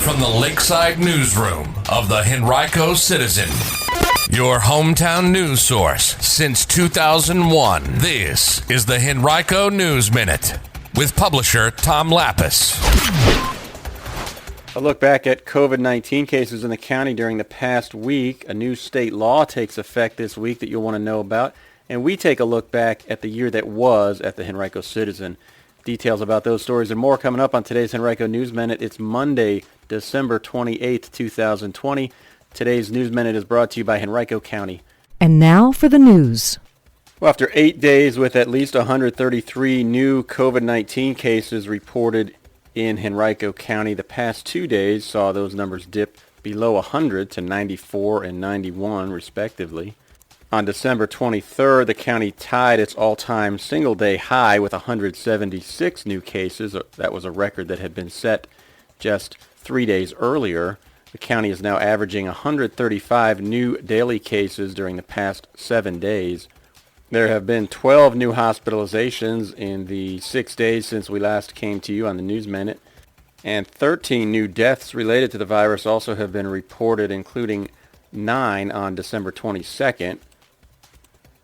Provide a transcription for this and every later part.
from the Lakeside Newsroom of the Henrico Citizen, your hometown news source since 2001. This is the Henrico News Minute with publisher Tom Lapis. A look back at COVID-19 cases in the county during the past week. A new state law takes effect this week that you'll want to know about. And we take a look back at the year that was at the Henrico Citizen. Details about those stories and more coming up on today's Henrico News Minute. It's Monday, December 28th, 2020. Today's News Minute is brought to you by Henrico County. And now for the news. Well, after 8 days with at least 133 new COVID-19 cases reported in Henrico County, the past 2 days saw those numbers dip below 100 to 94 and 91, respectively. On December 23rd, the county tied its all-time single-day high with 176 new cases. That was a record that had been set just 3 days earlier. The county is now averaging 135 new daily cases during the past 7 days. There have been 12 new hospitalizations in the 6 days since we last came to you on the News Minute, and 13 new deaths related to the virus also have been reported, including 9 on December 22nd.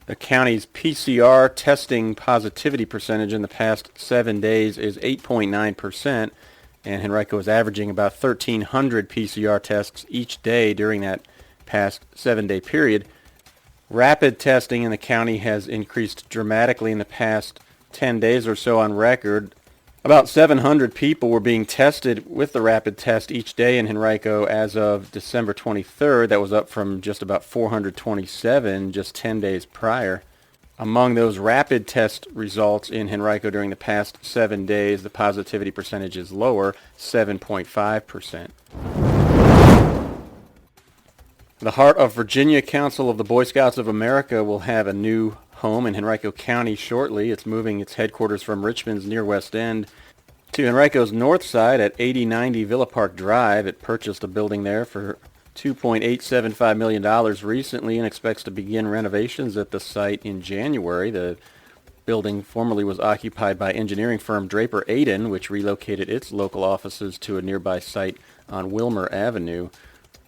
The county's PCR testing positivity percentage in the past 7 days is 8.9%, and Henrico is averaging about 1,300 PCR tests each day during that past 7-day period. Rapid testing in the county has increased dramatically in the past 10 days or so on record. About 700 people were being tested with the rapid test each day in Henrico as of December 23rd. That was up from just about 427 just 10 days prior. Among those rapid test results in Henrico during the past 7 days, the positivity percentage is lower, 7.5%. The Heart of Virginia Council of the Boy Scouts of America will have a new home in Henrico County shortly. It's moving its headquarters from Richmond's near West End to Henrico's north side at 8090 Villa Park Drive. It purchased a building there for $2.875 million recently and expects to begin renovations at the site in January. The building formerly was occupied by engineering firm Draper Aden, which relocated its local offices to a nearby site on Wilmer Avenue.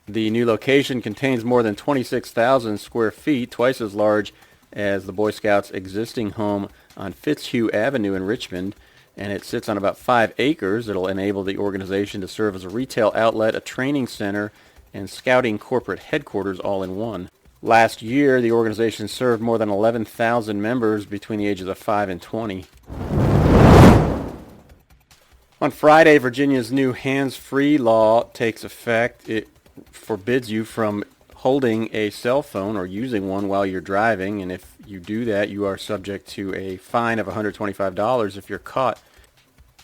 The new location contains more than 26,000 square feet, twice as large as the Boy Scouts' existing home on Fitzhugh Avenue in Richmond, and it sits on about 5 acres. It'll enable the organization to serve as a retail outlet, a training center, and scouting corporate headquarters all in one. Last year, the organization served more than 11,000 members between the ages of 5 and 20. On Friday, Virginia's new hands-free law takes effect. It forbids you from holding a cell phone or using one while you're driving, and if you do that, you are subject to a fine of $125 if you're caught.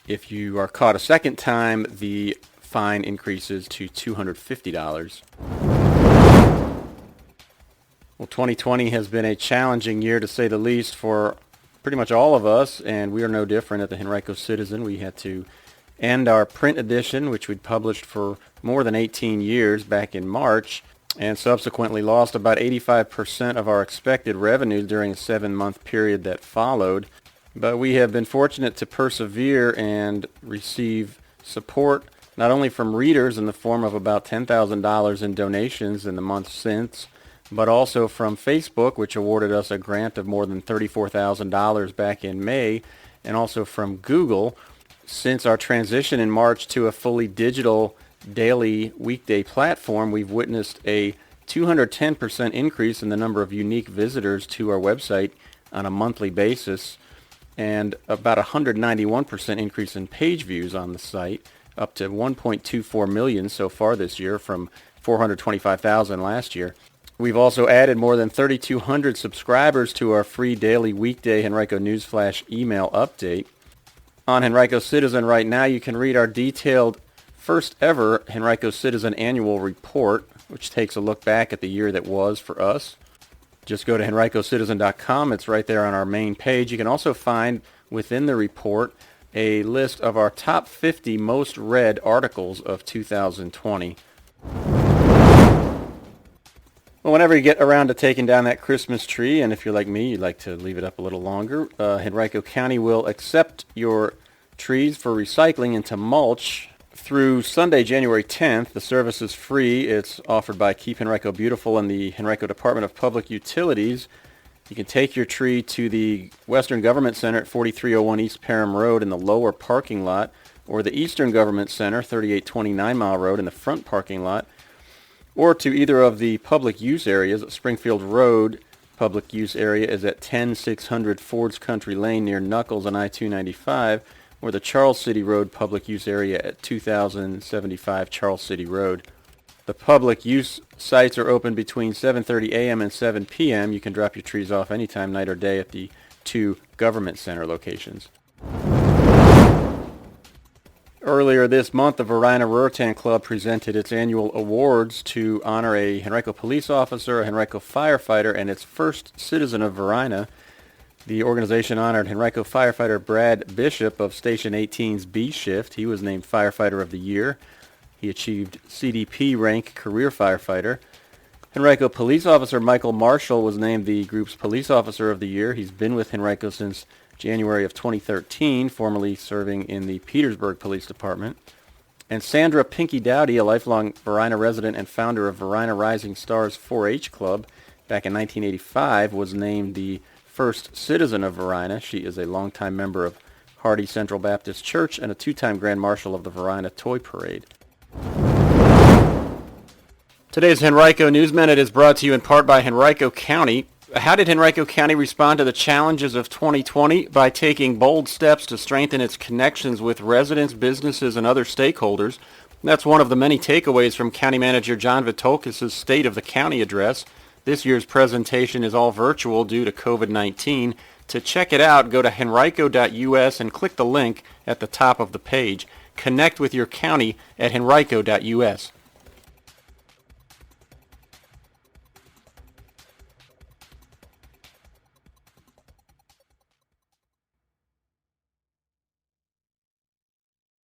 If you are caught a second time, the fine increases to $250. Well, 2020 has been a challenging year, to say the least, for pretty much all of us, and we are no different at the Henrico Citizen. We had to end our print edition, which we'd published for more than 18 years back in March, and subsequently lost about 85% of our expected revenue during a 7-month period that followed. But we have been fortunate to persevere and receive support not only from readers in the form of about $10,000 in donations in the months since, but also from Facebook, which awarded us a grant of more than $34,000 back in May, and also from Google. Since our transition in March to a fully digital daily weekday platform, we've witnessed a 210% increase in the number of unique visitors to our website on a monthly basis, and about 191% increase in page views on the site, up to 1.24 million so far this year from 425,000 last year. We've also added more than 3,200 subscribers to our free daily weekday Henrico Newsflash email update. On Henrico Citizen right now, you can read our detailed first ever Henrico Citizen annual report, which takes a look back at the year that was for us. Just go to henricocitizen.com. It's right there on our main page. You can also find within the report a list of our top 50 most read articles of 2020. Well, whenever you get around to taking down that Christmas tree, and if you're like me, you'd like to leave it up a little longer, Henrico County will accept your trees for recycling into mulch through Sunday, January 10th. The service is free. It's offered by Keep Henrico Beautiful and the Henrico Department of Public Utilities. You can take your tree to the Western Government Center at 4301 East Parham Road in the lower parking lot, or the Eastern Government Center, 3829 Mile Road in the front parking lot, or to either of the public use areas. Springfield Road public use area is at 10600 Ford's Country Lane near Knuckles on I-295, or the Charles City Road public use area at 2075 Charles City Road. The public use sites are open between 7:30 a.m. and 7 p.m. You can drop your trees off anytime, night or day, at the two government center locations. Earlier this month, the Varina Ruritan Club presented its annual awards to honor a Henrico police officer, a Henrico firefighter, and its first citizen of Varina. The organization honored Henrico firefighter Brad Bishop of Station 18's B Shift. He was named Firefighter of the Year. He achieved CDP rank career firefighter. Henrico police officer Michael Marshall was named the group's Police Officer of the Year. He's been with Henrico since January of 2013, formerly serving in the Petersburg Police Department. And Sandra Pinky Dowdy, a lifelong Varina resident and founder of Varina Rising Stars 4-H Club, back in 1985, was named the first citizen of Varina. She is a longtime member of Hardy Central Baptist Church and a two-time Grand Marshal of the Varina Toy Parade. Today's Henrico News Minute is brought to you in part by Henrico County. How did Henrico County respond to the challenges of 2020? By taking bold steps to strengthen its connections with residents, businesses, and other stakeholders. That's one of the many takeaways from County Manager John Vitolkis' State of the County address. This year's presentation is all virtual due to COVID-19. To check it out, go to henrico.us and click the link at the top of the page. Connect with your county at henrico.us.